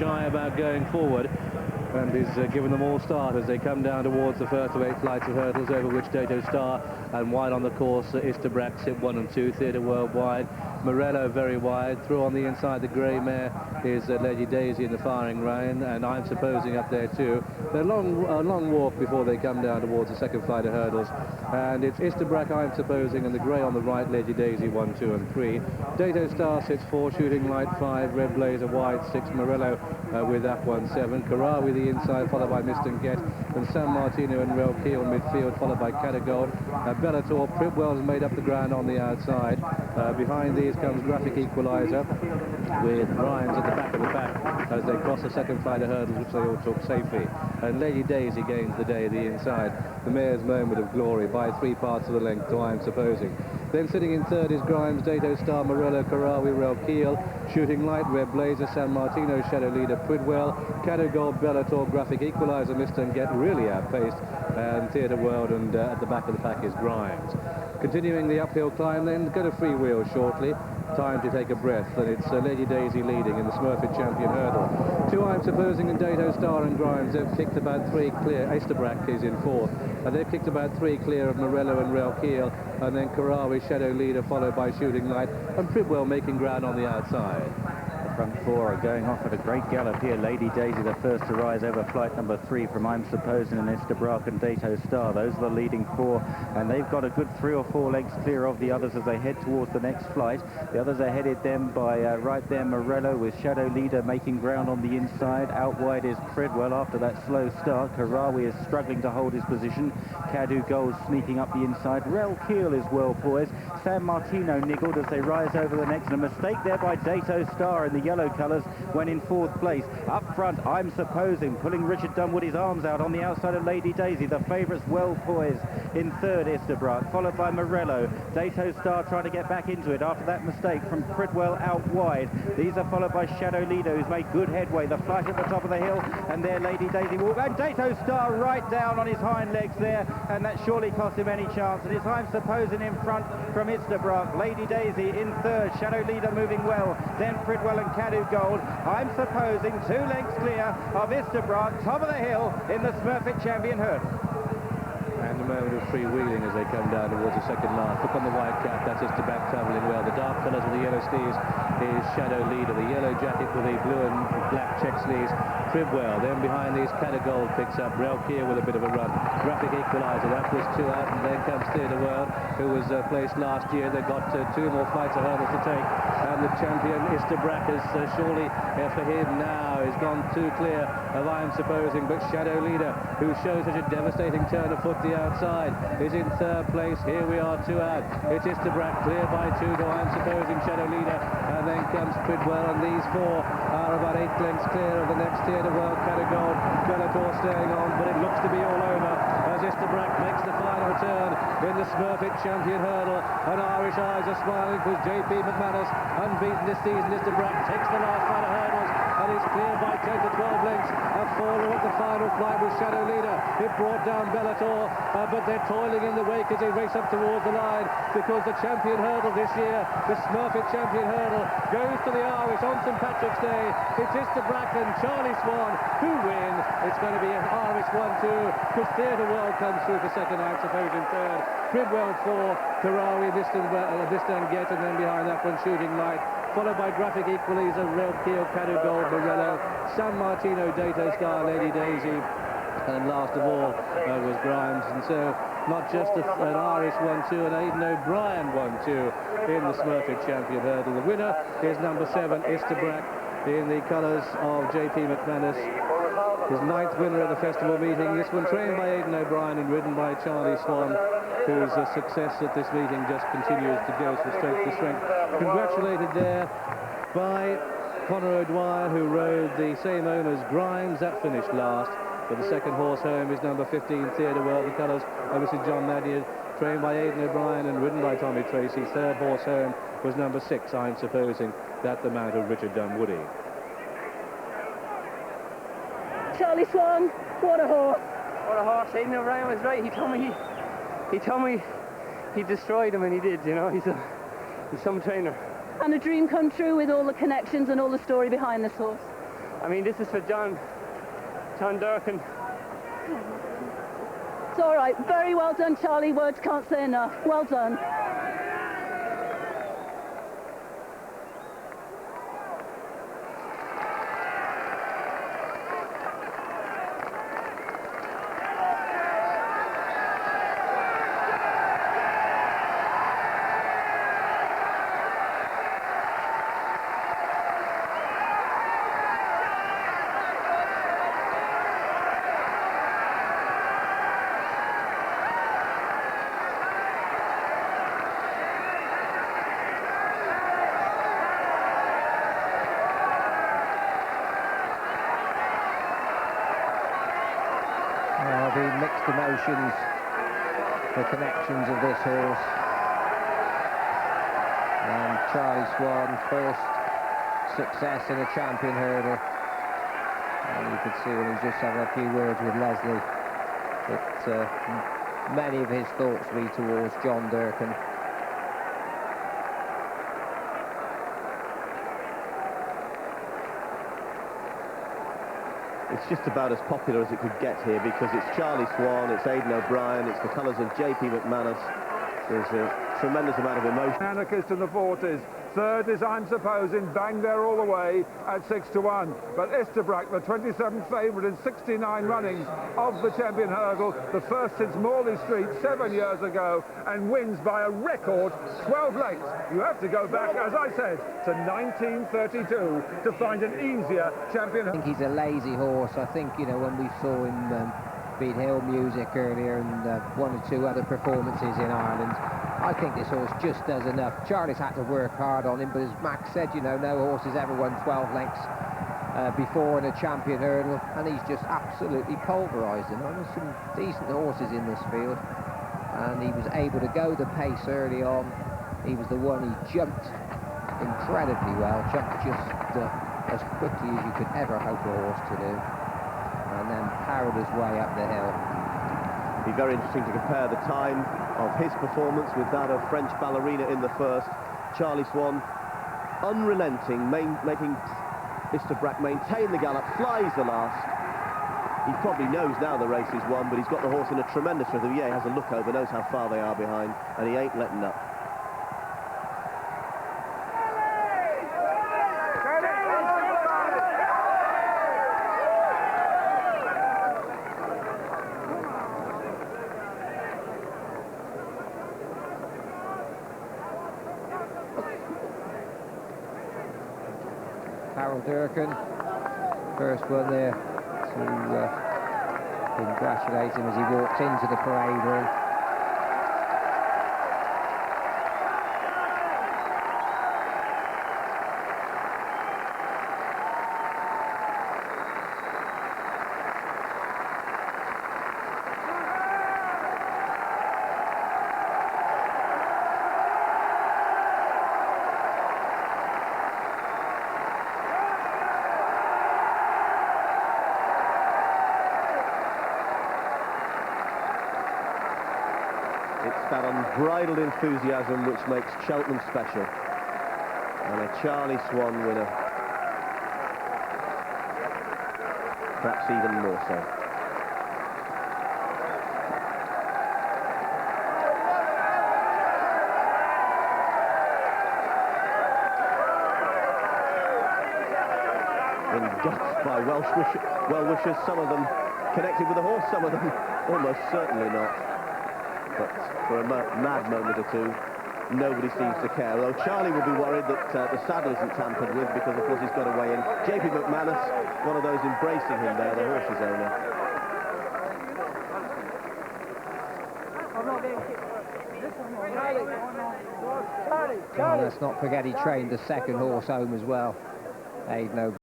shy about going forward, and is giving them all start as they come down towards the first of 8 flights of hurdles, over which Dato Star and wide on the course Istabraq sit 1 and 2, Theatre World wide, Morello very wide, through on the inside the grey mare is Lady Daisy in the firing line, and I'm supposing up there too. They're a long walk before they come down towards the second flight of hurdles, and it's Istabraq, I'm supposing, and the grey on the right, Lady Daisy 1, 2 and 3. Dato Star sits 4, Shooting Light 5, Red Blazer wide 6, Morello with that one 7, Karawi the inside, followed by Mr. Get, and San Martino and Rel Keel midfield, followed by Catagold. Bellator, Pribwell's made up the ground on the outside. Behind these comes Graphic Equalizer with Grimes at the back of the pack as they cross the second flight of hurdles, which they all took safely. And Lady Daisy gains the day the inside, the mare's moment of glory, by 3 parts of the length to I'm supposing. Then sitting in third is Grimes, Dato Star, Morello, Karawi, Rel Keel, Shooting Light, Red Blazer, San Martino, Shadow Leader, Pridwell, Catagold, Bellator, Graphic Equalizer, Mr. Get really outpaced, and Theatre World, and at the back of the pack is Grimes. Continuing the uphill climb, then go to free wheel shortly. Time to take a breath, and it's Lady Daisy leading in the Smurfit Champion hurdle. 2, I'm supposing, and Dato Star and Grimes, they've kicked about 3 clear. Istabraq is in 4th, and they've kicked about 3 clear of Morello and Rel Keel, and then Karawi, Shadow Leader, followed by Shooting Light, and Pridwell making ground on the outside. Front 4 are going off at a great gallop here. Lady Daisy the first to rise over flight number 3 from I'm Supposing and Istabraq and Dato Star. Those are the leading 4, and they've got a good 3 or 4 lengths clear of the others as they head towards the next flight. The others are headed then by right there Morello with Shadow Leader making ground on the inside. Out wide is Pridwell after that slow start. Karawi is struggling to hold his position. Cadu Gold sneaking up the inside. Rel Keel is well poised. San Martino niggled as they rise over the next, and a mistake there by Dato Star in the yellow colours when in 4th place. Up front, I'm Supposing, pulling Richard Dunwoodie's arms out on the outside of Lady Daisy. The favourites well poised in 3rd, Istabraq, followed by Morello. Dato Star trying to get back into it after that mistake from Pridwell out wide. These are followed by Shadow Leader, who's made good headway. The flight at the top of the hill, and there Lady Daisy walk, and Dato Star right down on his hind legs there, and that surely cost him any chance. And it's I'm Supposing in front from Istabraq. Lady Daisy in 3rd, Shadow Leader moving well, then Pridwell and Cadu Gold. I'm Supposing 2 lengths clear of Istabraq, top of the hill in the Smurfit Champion hurdle. And a moment of freewheeling as they come down towards the second last. Look on the white cap, that's Istabraq travelling well. The dark colours with the yellow sleeves is Shadow Leader. The yellow jacket with the blue and black check sleeves, Pridwell. Then behind these, Catagold picks up Rel Keel with a bit of a run. Graphic Equalizer, that was 2 out, and then comes Theatre World, who was placed last year. They've got 2 more flights of hurdles to take, and the champion Istabraq is surely for him now is gone too clear of I'm Supposing, but Shadow Leader, who shows such a devastating turn of foot the outside, is in 3rd place. Here we are 2 out. It's Istabraq clear by 2 to I'm Supposing, Shadow Leader, and then comes Pridwell, and these 4 are about 8 lengths clear of the next Theatre World. Catagold, Bellator staying on, but it looks to be all over as Istabraq makes the final turn in the Smurfit Champion hurdle, and Irish eyes are smiling because J.P. McManus, unbeaten this season. Istabraq takes the last flight of hurdles and is clear by 10 to 12 lengths. A faller at the final flight with Shadow Leader. It brought down Bellator, but they're toiling in the wake as they race up towards the line, because the champion hurdle this year, the Smurfit Champion hurdle, goes to the Irish on St Patrick's Day. It's Istabraq and Charlie Swan who win. It's going to be an Irish 1-2, because Theatre World comes through for second, I'm Supposing 3rd, Pridwell 4, Karawi, Mr. Get, and then behind that one Shooting Light, followed by Graphic Equalizer, Rel Keel, Catagold, Morello, San Martino, Dato Star, Lady Daisy, and last of all was Grimes. And so not just an Irish 1-2, an Aidan O'Brien 1-2 in the Smurfit Champion hurdle. The winner is number 7, Istabraq, in the colours of J.P. McManus. His 9th winner at the festival meeting. This one trained by Aidan O'Brien and ridden by Charlie Swan, whose success at this meeting just continues to go from strength to strength. Congratulated there by Conor O'Dwyer, who rode the same owners Grimes. That finished last. But the second horse home is number 15, Theatre World, the colours of Mrs. John Maddian, trained by Aidan O'Brien and ridden by Tommy Tracy. Third horse home was number 6, I'm Supposing, that the mount of Richard Dunwoodie. Charlie Swan, what a horse! What a horse! Aidan O'Brien was right. He told me he destroyed him, and he did. You know, he's some trainer. And a dream come true with all the connections and all the story behind this horse. I mean, this is for John Durkin. It's all right. Very well done, Charlie. Words can't say enough. Well done. The mixed emotions, the connections of this horse. And Charlie Swan, first success in a champion hurdle. And you could see when he was just having a few words with Leslie that many of his thoughts be towards John Durkin. It's just about as popular as it could get here because it's Charlie Swan, it's Aidan O'Brien, it's the colours of J.P. McManus. There's a tremendous amount of emotion. Anarchist in the 40s. Third is I'm Supposing, bang there all the way at 6-1. But Istabraq, the 27th favourite in 69 runnings of the champion hurdle, the first since Morley Street 7 years ago, and wins by a record 12 lengths. You have to go back, as I said, to 1932 to find an easier champion. I think he's a lazy horse. I think, you know, when we saw him beat Hill Music earlier and one or two other performances in Ireland, I think this horse just does enough. Charlie's had to work hard on him, but as Max said, you know, no horse has ever won 12 lengths before in a champion hurdle, and he's just absolutely pulverised him. There's some decent horses in this field, and he was able to go the pace early on. He was the one, he jumped incredibly well, jumped just as quickly as you could ever hope a horse to do, and then powered his way up the hill. It'd be very interesting to compare the time of his performance with that of French ballerina in the first. Charlie Swan, unrelenting, making Istabraq maintain the gallop, flies the last. He probably knows now the race is won, but he's got the horse in a tremendous rhythm. Yeah, he has a look over, knows how far they are behind, and he ain't letting up. Harold Durkin, first one there to congratulate him as he walks into the parade room. It's that unbridled enthusiasm which makes Cheltenham special. And a Charlie Swan winner. Perhaps even more so. Engulfed by well-wishers, some of them connected with the horse, some of them almost certainly not. But for a mad moment or two, nobody seems to care. Although Charlie will be worried that the saddle isn't tampered with because, of course, he's got to weigh in. J.P. McManus, one of those embracing him there, the horse's owner. Let's not forget he trained the second horse home as well, Aidan O'Brien.